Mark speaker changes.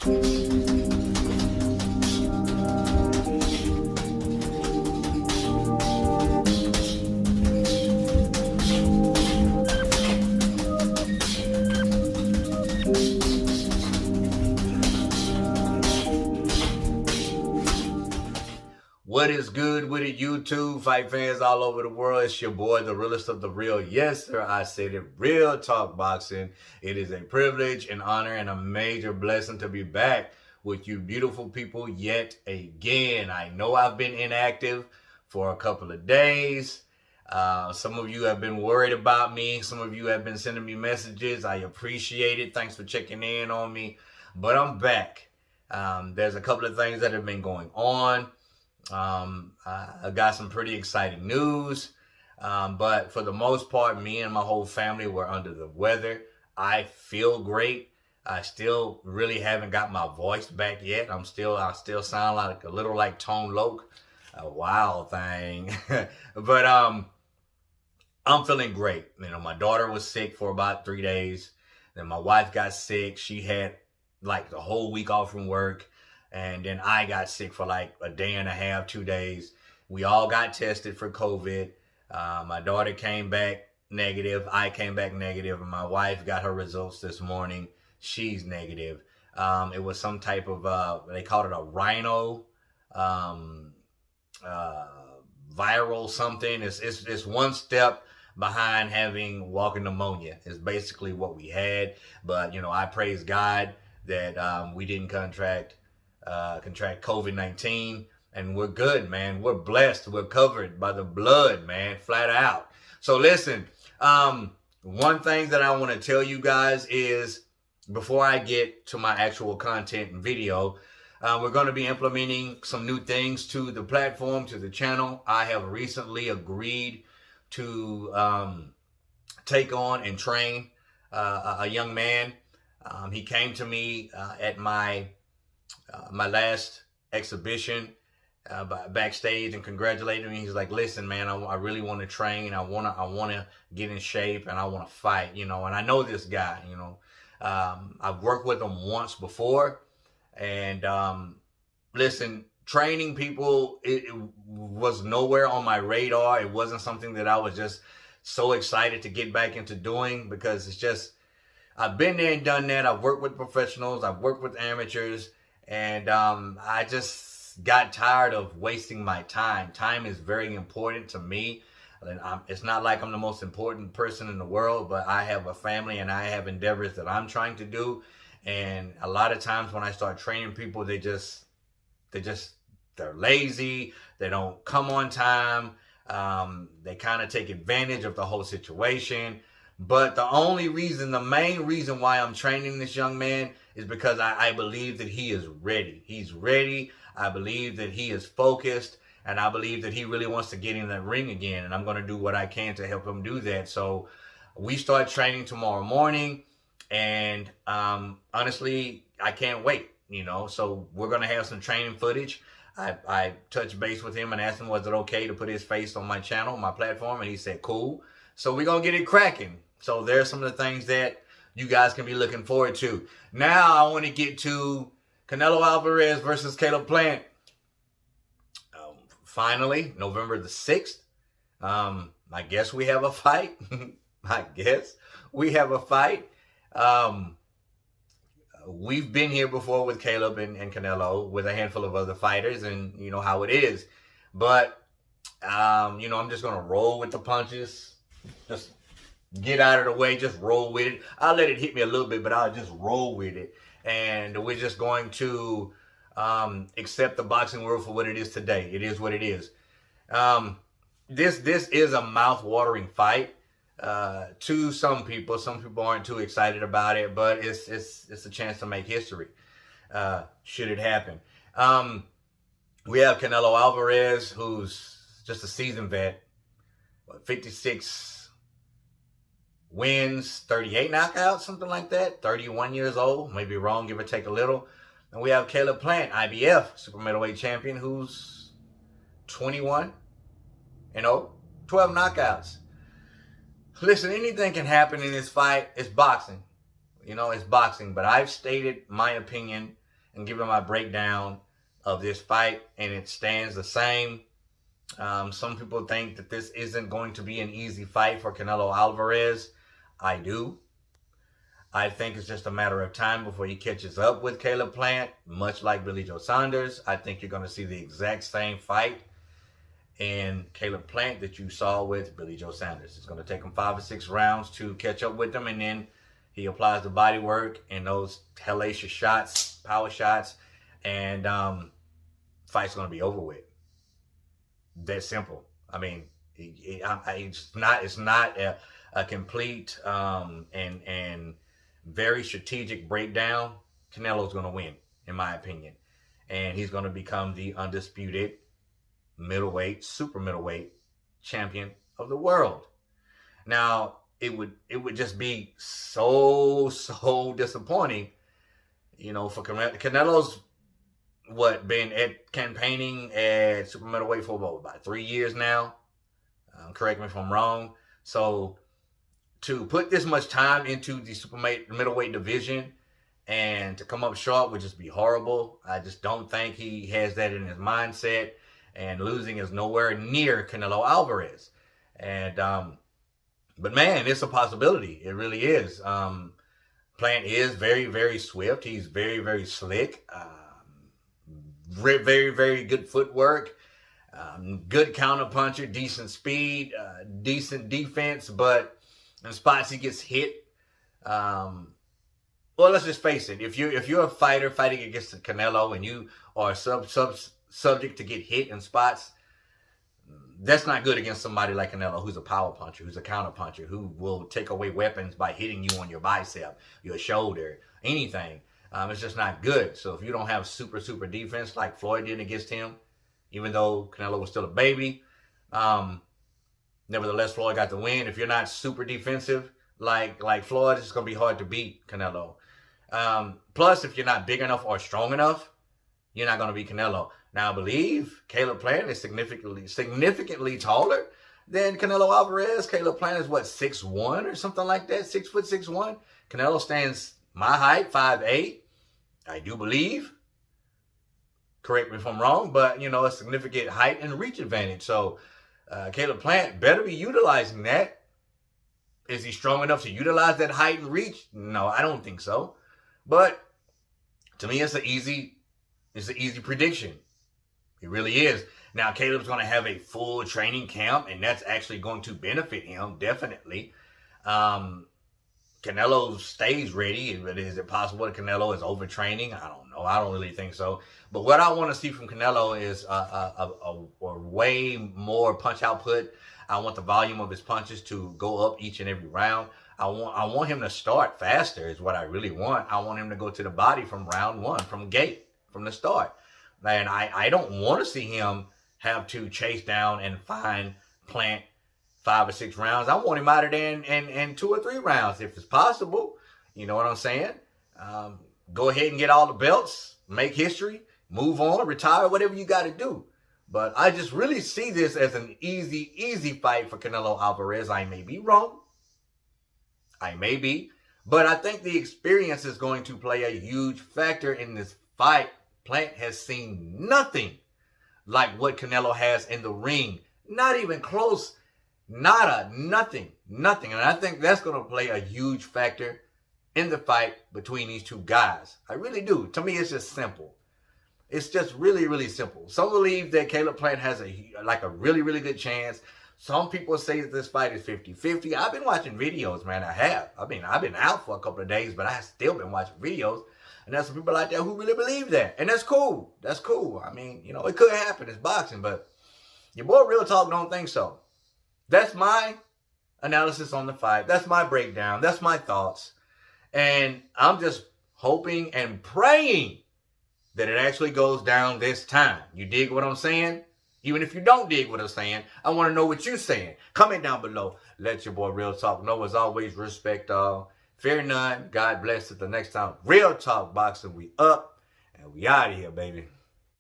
Speaker 1: What is good with it, YouTube? Fight fans all over the world. It's your boy, the realest of the real. Yes, sir, I said it. Real talk boxing. It is a privilege, an honor, and a major blessing to be back with you beautiful people yet again. I know I've been inactive for a couple of days. Some of you have been worried about me. Some of you have been sending me messages. I appreciate it. Thanks for checking in on me. But I'm back. There's a couple of things that have been going on. I got some pretty exciting news, but for the most part, me and my whole family were under the weather. I feel great. I still really haven't got my voice back yet. I still sound like a little like Tone Loc, a wild thing. But I'm feeling great. You know, my daughter was sick for about 3 days. Then my wife got sick. She had like the whole week off from work. And then I got sick for like a day and a half, 2 days. We all got tested for COVID. My daughter came back negative. I came back negative. And my wife got her results this morning. She's negative. It was some type of, they called it a rhino viral something. It's one step behind having walking pneumonia is basically what we had. But, you know, I praise God that we didn't contract COVID-19, and we're good, man. We're blessed. We're covered by the blood, man, flat out. So listen, one thing that I want to tell you guys is, before I get to my actual content and video, we're going to be implementing some new things to the platform, to the channel. I have recently agreed to take on and train a young man. He came to me at my last exhibition backstage and congratulated me. He's like, listen, man, I really want to train. I want to get in shape and I want to fight, you know, and I know this guy, you know. I've worked with him once before, and listen, training people, it was nowhere on my radar. It wasn't something that I was just so excited to get back into doing, because it's just, I've been there and done that. I've worked with professionals. I've worked with amateurs. And I just got tired of wasting my time. Time is very important to me. And it's not like I'm the most important person in the world, but I have a family and I have endeavors that I'm trying to do. And a lot of times when I start training people, they're lazy. They don't come on time. They kind of take advantage of the whole situation. But the main reason why I'm training this young man is because I believe that he is ready. He's ready. I believe that he is focused. And I believe that he really wants to get in that ring again. And I'm going to do what I can to help him do that. So we start training tomorrow morning. And honestly, I can't wait, you know. So we're going to have some training footage. I touched base with him and asked him, was it okay to put his face on my channel, my platform? And he said, cool. So we're going to get it cracking. So there's some of the things that you guys can be looking forward to. Now I want to get to Canelo Alvarez versus Caleb Plant. Finally, November the 6th. I guess we have a fight. I guess we have a fight. We've been here before with Caleb and Canelo with a handful of other fighters, and you know how it is. But, you know, I'm just going to roll with the punches. Just get out of the way, just roll with it. I'll let it hit me a little bit, but I'll just roll with it. And we're just going to accept the boxing world for what it is today. It is what it is. This is a mouth-watering fight to some people. Some people aren't too excited about it, but it's a chance to make history should it happen. We have Canelo Alvarez, who's just a seasoned vet, 56 wins, 38 knockouts, something like that. 31 years old, maybe wrong, give or take a little. And we have Caleb Plant, IBF super middleweight champion, who's 21 and 0, 12 knockouts. Listen, anything can happen in this fight. It's boxing. You know, it's boxing. But I've stated my opinion and give you my breakdown of this fight, and it stands the same. Some people think that this isn't going to be an easy fight for Canelo Alvarez. I do. I think it's just a matter of time before he catches up with Caleb Plant, much like Billy Joe Saunders. I think you're going to see the exact same fight in Caleb Plant that you saw with Billy Joe Saunders. It's going to take him 5 or 6 rounds to catch up with him, and then he applies the body work and those hellacious shots, power shots, and fight's going to be over with. That simple. I mean, it's not a complete and very strategic breakdown. Canelo's going to win, in my opinion, and he's going to become the undisputed middleweight, super middleweight champion of the world. Now, it would just be so disappointing, you know, for Canelo's been campaigning at super middleweight for about 3 years now. Correct me if I'm wrong. So to put this much time into the super middleweight division and to come up short would just be horrible. I just don't think he has that in his mindset, and losing is nowhere near Canelo Alvarez. And but man, it's a possibility. It really is. Plant is very swift. He's very slick. Very good footwork. Good counterpuncher, decent speed, decent defense, but in spots he gets hit. Well, let's just face it. If you're a fighter fighting against Canelo and you are subject to get hit in spots, that's not good against somebody like Canelo, who's a power puncher, who's a counter puncher, who will take away weapons by hitting you on your bicep, your shoulder, anything. It's just not good. So if you don't have super defense like Floyd did against him, even though Canelo was still a baby, nevertheless, Floyd got the win. If you're not super defensive like Floyd, it's going to be hard to beat Canelo. Plus, if you're not big enough or strong enough, you're not going to beat Canelo. Now, I believe Caleb Plant is significantly taller than Canelo Alvarez. Caleb Plant is, what, 6'1" or something like that? 6'1". Canelo stands my height, 5'8". I do believe. Correct me if I'm wrong, but, you know, a significant height and reach advantage. So, Caleb Plant better be utilizing that. Is he strong enough to utilize that height and reach? No, I don't think so. But to me, it's an easy prediction. It really is. Now, Caleb's going to have a full training camp, and that's actually going to benefit him, definitely. Canelo stays ready. Is it possible that Canelo is overtraining? I don't know. I don't really think so. But what I want to see from Canelo is a way more punch output. I want the volume of his punches to go up each and every round. I want him to start faster is what I really want. I want him to go to the body from round one, from the start. And I don't want to see him have to chase down and find Plant 5 or 6 rounds. I want him out of there in 2 or 3 rounds if it's possible. You know what I'm saying? Go ahead and get all the belts, make history, move on, retire, whatever you got to do. But I just really see this as an easy fight for Canelo Alvarez. I may be wrong. I may be. But I think the experience is going to play a huge factor in this fight. Plant has seen nothing like what Canelo has in the ring. Not even close. Nothing. And I think that's going to play a huge factor in the fight between these two guys. I really do. To me, it's just simple. It's just really simple. Some believe that Caleb Plant has a really good chance. Some people say that this fight is 50-50. I've been watching videos, man. I have. I've been out for a couple of days, but I have still been watching videos. And there's some people out there who really believe that. And that's cool. That's cool. I mean, you know, it could happen. It's boxing, but your boy Real Talk don't think so. That's my analysis on the fight. That's my breakdown. That's my thoughts. And I'm just hoping and praying that it actually goes down this time. You dig what I'm saying? Even if you don't dig what I'm saying, I want to know what you're saying. Comment down below. Let your boy Real Talk know. As always, respect all. Fear none. God bless. Till the next time. Real Talk Boxing. We up and we out of here, baby.